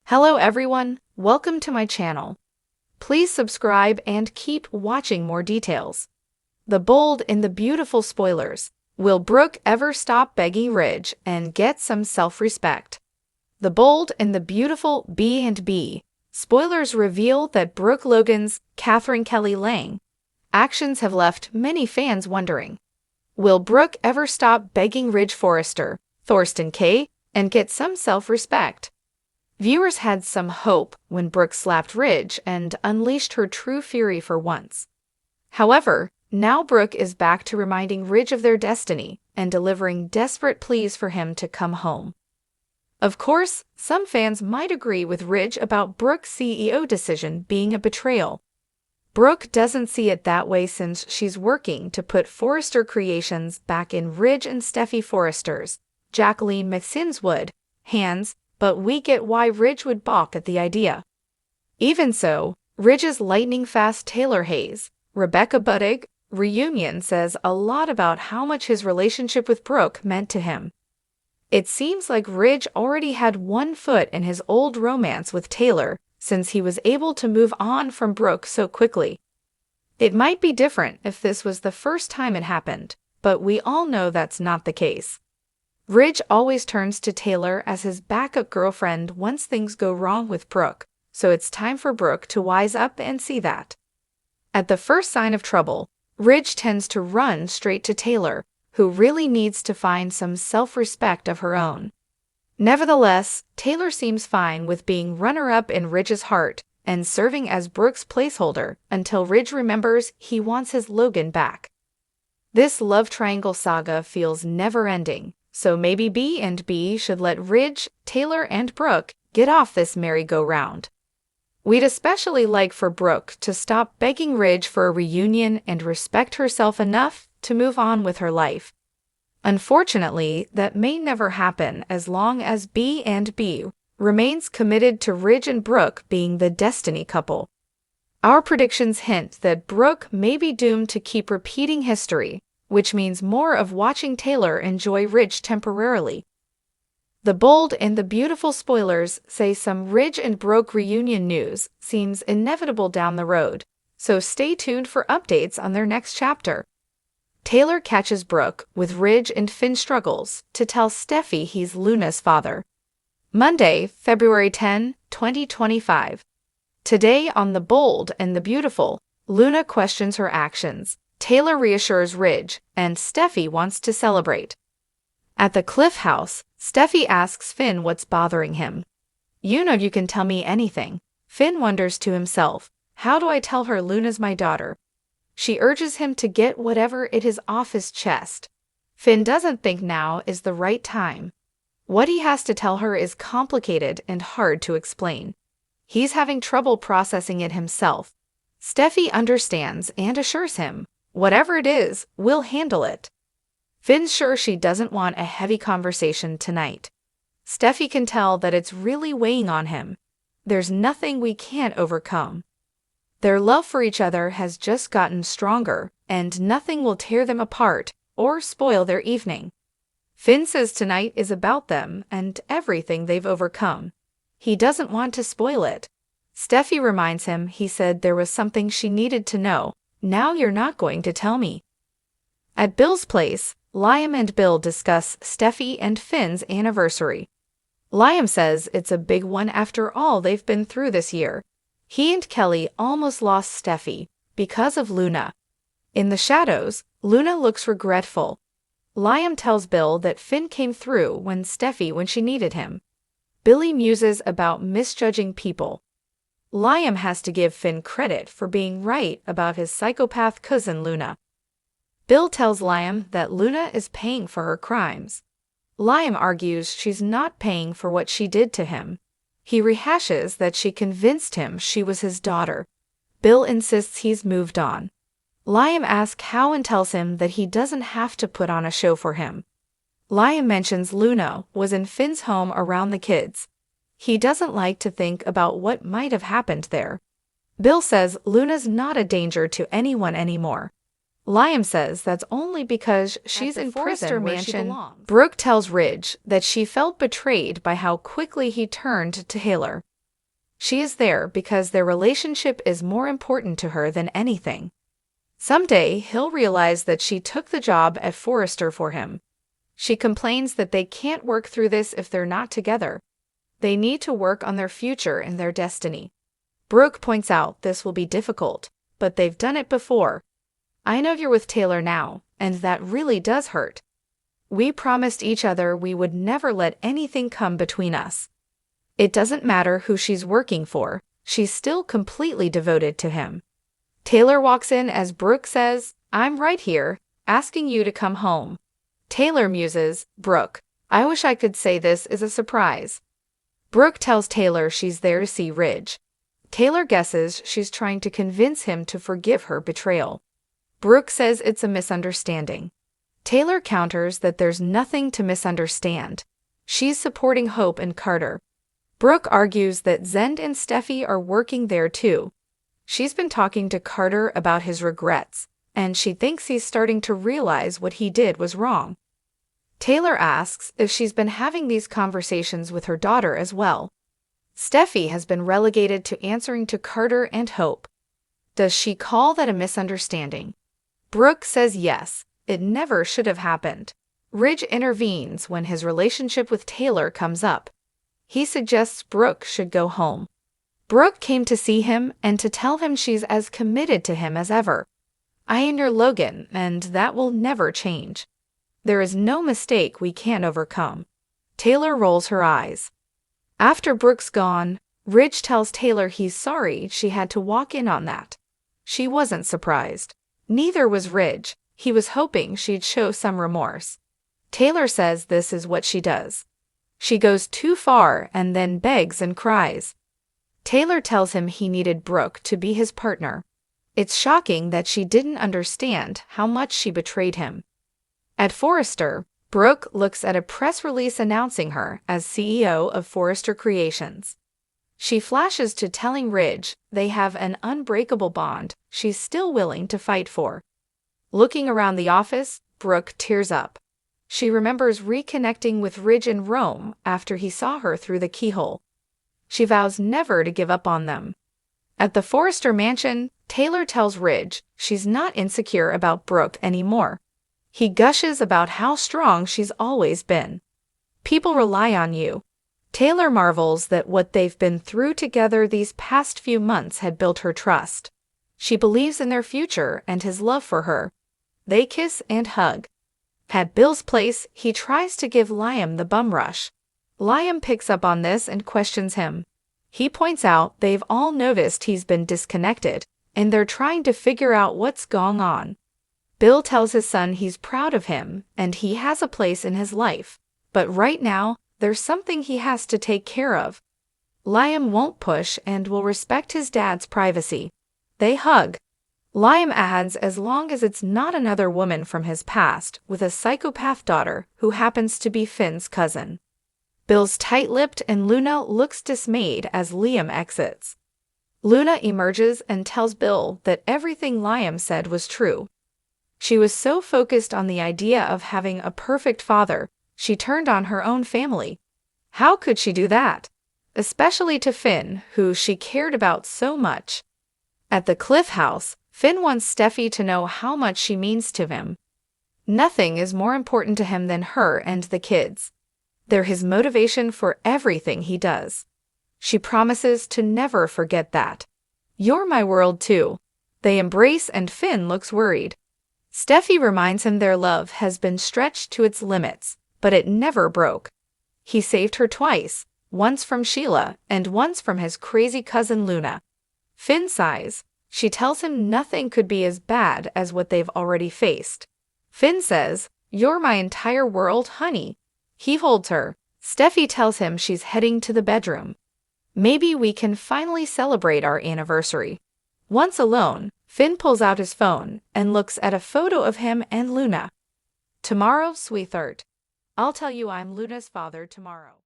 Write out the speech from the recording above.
Hello everyone, welcome to my channel. Please subscribe and keep watching more details. The bold and the beautiful spoilers. Will Brooke ever stop begging Ridge and get some self-respect? The bold and the beautiful B&B. Spoilers reveal that Brooke Logan's Catherine Kelly Lang actions have left many fans wondering. Will Brooke ever stop begging Ridge Forrester, Thorsten Kaye, and get some self-respect? Viewers had some hope when Brooke slapped Ridge and unleashed her true fury for once. However, now Brooke is back to reminding Ridge of their destiny and delivering desperate pleas for him to come home. Of course, some fans might agree with Ridge about Brooke's CEO decision being a betrayal. Brooke doesn't see it that way since she's working to put Forrester Creations back in Ridge and Steffy Forrester's, Jacqueline McSinswood, hands, but we get why Ridge would balk at the idea. Even so, Ridge's lightning-fast Taylor Hayes, Rebecca Budig, reunion says a lot about how much his relationship with Brooke meant to him. It seems like Ridge already had one foot in his old romance with Taylor since he was able to move on from Brooke so quickly. It might be different if this was the first time it happened, but we all know that's not the case. Ridge always turns to Taylor as his backup girlfriend once things go wrong with Brooke, so it's time for Brooke to wise up and see that. At the first sign of trouble, Ridge tends to run straight to Taylor, who really needs to find some self-respect of her own. Nevertheless, Taylor seems fine with being runner-up in Ridge's heart and serving as Brooke's placeholder until Ridge remembers he wants his Logan back. This love triangle saga feels never-ending. So maybe B&B should let Ridge, Taylor, and Brooke get off this merry-go-round. We'd especially like for Brooke to stop begging Ridge for a reunion and respect herself enough to move on with her life. Unfortunately, that may never happen as long as B&B remains committed to Ridge and Brooke being the destiny couple. Our predictions hint that Brooke may be doomed to keep repeating history, which means more of watching Taylor enjoy Ridge temporarily. The bold and the beautiful spoilers say some Ridge and Brooke reunion news seems inevitable down the road, so stay tuned for updates on their next chapter. Taylor catches Brooke with Ridge and Finn struggles to tell Steffy he's Luna's father. Monday, February 10, 2025. Today on The Bold and the Beautiful, Luna questions her actions. Taylor reassures Ridge, and Steffy wants to celebrate. At the Cliff House, Steffy asks Finn what's bothering him. You know you can tell me anything. Finn wonders to himself, how do I tell her Luna's my daughter? She urges him to get whatever it is off his chest. Finn doesn't think now is the right time. What he has to tell her is complicated and hard to explain. He's having trouble processing it himself. Steffy understands and assures him, whatever it is, we'll handle it. Finn's sure she doesn't want a heavy conversation tonight. Steffy can tell that it's really weighing on him. There's nothing we can't overcome. Their love for each other has just gotten stronger, and nothing will tear them apart or spoil their evening. Finn says tonight is about them and everything they've overcome. He doesn't want to spoil it. Steffy reminds him he said there was something she needed to know. Now you're not going to tell me. At Bill's place, Liam and Bill discuss Steffy and Finn's anniversary. Liam says it's a big one after all they've been through this year. He and Kelly almost lost Steffy because of Luna. In the shadows, Luna looks regretful. Liam tells Bill that Finn came through when she needed him. Billy muses about misjudging people. Liam has to give Finn credit for being right about his psychopath cousin Luna. Bill tells Liam that Luna is paying for her crimes. Liam argues she's not paying for what she did to him. He rehashes that she convinced him she was his daughter. Bill insists he's moved on. Liam asks how and tells him that he doesn't have to put on a show for him. Liam mentions Luna was in Finn's home around the kids. He doesn't like to think about what might have happened there. Bill says Luna's not a danger to anyone anymore. Liam says that's only because she's in prison where she belongs. Brooke tells Ridge that she felt betrayed by how quickly he turned to Taylor. She is there because their relationship is more important to her than anything. Someday, he'll realize that she took the job at Forrester for him. She complains that they can't work through this if they're not together. They need to work on their future and their destiny. Brooke points out this will be difficult, but they've done it before. I know you're with Taylor now, and that really does hurt. We promised each other we would never let anything come between us. It doesn't matter who she's working for, she's still completely devoted to him. Taylor walks in as Brooke says, "I'm right here, asking you to come home." Taylor muses, "Brooke, I wish I could say this is a surprise." Brooke tells Taylor she's there to see Ridge. Taylor guesses she's trying to convince him to forgive her betrayal. Brooke says it's a misunderstanding. Taylor counters that there's nothing to misunderstand. She's supporting Hope and Carter. Brooke argues that Zend and Steffy are working there too. She's been talking to Carter about his regrets, and she thinks he's starting to realize what he did was wrong. Taylor asks if she's been having these conversations with her daughter as well. Steffy has been relegated to answering to Carter and Hope. Does she call that a misunderstanding? Brooke says yes, it never should have happened. Ridge intervenes when his relationship with Taylor comes up. He suggests Brooke should go home. Brooke came to see him and to tell him she's as committed to him as ever. I am your Logan, and that will never change. There is no mistake we can't overcome. Taylor rolls her eyes. After Brooke's gone, Ridge tells Taylor he's sorry she had to walk in on that. She wasn't surprised. Neither was Ridge. He was hoping she'd show some remorse. Taylor says this is what she does. She goes too far and then begs and cries. Taylor tells him he needed Brooke to be his partner. It's shocking that she didn't understand how much she betrayed him. At Forrester, Brooke looks at a press release announcing her as CEO of Forrester Creations. She flashes to telling Ridge they have an unbreakable bond she's still willing to fight for. Looking around the office, Brooke tears up. She remembers reconnecting with Ridge in Rome after he saw her through the keyhole. She vows never to give up on them. At the Forrester mansion, Taylor tells Ridge she's not insecure about Brooke anymore. He gushes about how strong she's always been. People rely on you. Taylor marvels that what they've been through together these past few months had built her trust. She believes in their future and his love for her. They kiss and hug. At Bill's place, he tries to give Liam the bum rush. Liam picks up on this and questions him. He points out they've all noticed he's been disconnected, and they're trying to figure out what's going on. Bill tells his son he's proud of him and he has a place in his life, but right now, there's something he has to take care of. Liam won't push and will respect his dad's privacy. They hug. Liam adds as long as it's not another woman from his past with a psychopath daughter who happens to be Finn's cousin. Bill's tight-lipped and Luna looks dismayed as Liam exits. Luna emerges and tells Bill that everything Liam said was true. She was so focused on the idea of having a perfect father, she turned on her own family. How could she do that? Especially to Finn, who she cared about so much. At the Cliff House, Finn wants Steffy to know how much she means to him. Nothing is more important to him than her and the kids. They're his motivation for everything he does. She promises to never forget that. You're my world too. They embrace and Finn looks worried. Steffy reminds him their love has been stretched to its limits, but it never broke. He saved her twice, once from Sheila and once from his crazy cousin Luna. Finn sighs. She tells him nothing could be as bad as what they've already faced. Finn says, "You're my entire world, honey." He holds her. Steffy tells him she's heading to the bedroom. Maybe we can finally celebrate our anniversary. Once alone, Finn pulls out his phone and looks at a photo of him and Luna. "Tomorrow, sweetheart. I'll tell you I'm Luna's father tomorrow."